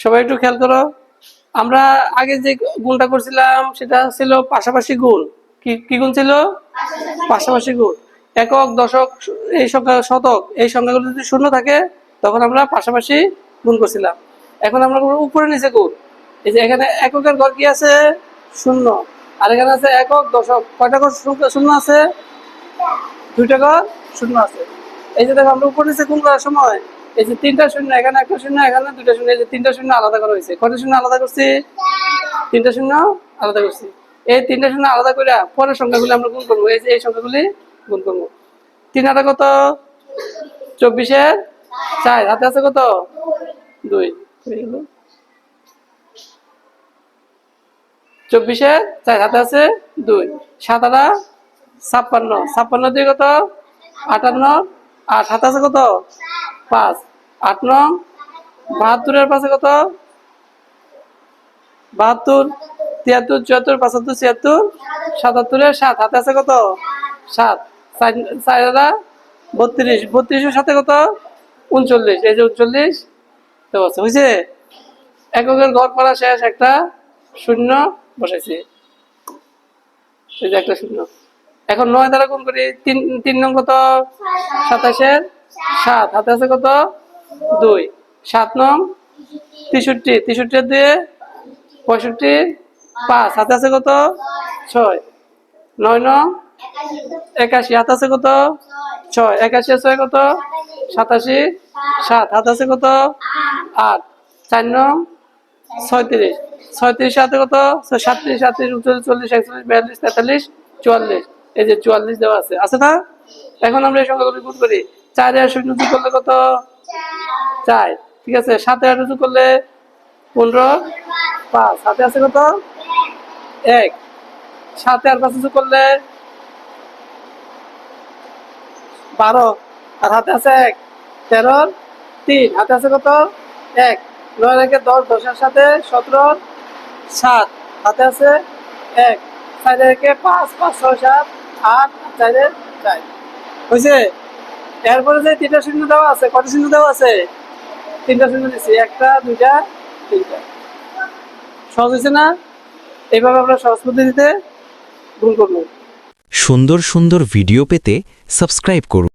সবাই একটু খেয়াল করো। আমরা আগে যে গুণটা করছিলাম সেটা ছিল পাশাপাশি গুণ। কি কি গুণ ছিল? পাশাপাশি গুণ। একক, দশক, এই সংখ্যা, শতক, এই সংখ্যাগুলো যদি শূন্য থাকে তখন আমরা পাশাপাশি গুণ করছিলাম। এখন আমরা করবো উপরে নিচে গুণ। এই যে এখানে এককের ঘর কি আছে? শূন্য। আর এখানে আছে একক, দশক। কয়টা ঘর শূন্য আছে? দুইটা ঘর শূন্য আছে। এই যে দেখো আমরা উপর নিচে গুণ করার সময় এই যে তিনটা শূন্য, এখানে একটা শূন্য, এখানে দুইটা শূন্য, এই যে তিনটা শূন্য আলাদা করা হয়েছে। কয়টা শূন্য আলাদা করছি? তিনটা শূন্য আলাদা করছি। এই তিনটা শূন্য আলাদা করে পরের সংখ্যাগুলি আমরা গুণ করবো। এই যে এই সংখ্যাগুলি গুণ করবো। 3 হাতে কত? 24-এর 4। হাতে আছে কত? 2। 24-এর 4, হাতে আছে 2। 7 আটা 56। 56 দিয়ে কত? 58। 8, হাতে আছে কত? 5। 8 নং 72-এর 5 কত? 72। 73, 74, 75, 76, 77-এর 7, হাতে আছে কত? 7। 4 আটা 32। 32-এর সাথে কত? 39। এই যে 39 দেওয়া আছে। হয়েছে? এককের ঘর করা শেষ। একটা শূন্য বসাইছি। এই যে একটা শূন্য। এখন 9 দ্বারা গুণ করি। 3 নং কত? 27-এর 7, হাতে আছে কত? 2। 7 নং 63। 63 দিয়ে 65, 5, হাতে আছে কত? 6। 9 নং 81, হাতে আছে কত? 6। 81 6 কত? 87। 7, হাতে আছে কত? 8। 4 নং 36। 36 হাতে কত? 37, 38, 39, 40, 41, 42, 43, 44। এই যে 44 দেওয়া আছে। আছে না? এখন আমরা এই সংখ্যাগুলো গুণ করি। 4 আর 0 যোগ করলে কত? 4। ঠিক আছে। 7 আর 8 যোগ করলে 15, 5, হাতে আছে কত? 1। 7 আর 5 যোগ করলে 12, আর হাতে আছে 1। 13, 3, হাতে আছে কত? 1। 9 রেখে 10, 10-এর সাথে 17, 7, হাতে আছে 1। 4 রেখে 5, 5, 6, 7, 8, 4, 4। হয়েছে? এরপরে যে 3টা শূন্য দেওয়া আছে, কত শূন্য দেওয়া আছে? 3টা শূন্য দিচ্ছি। 1টা, 2টা, 3টা। সহজ হয়েছে না? এইভাবে আমরা সহজ পদ্ধতিতে গুণ করবো। সুন্দর সুন্দর ভিডিও পেতে সাবস্ক্রাইব করুন।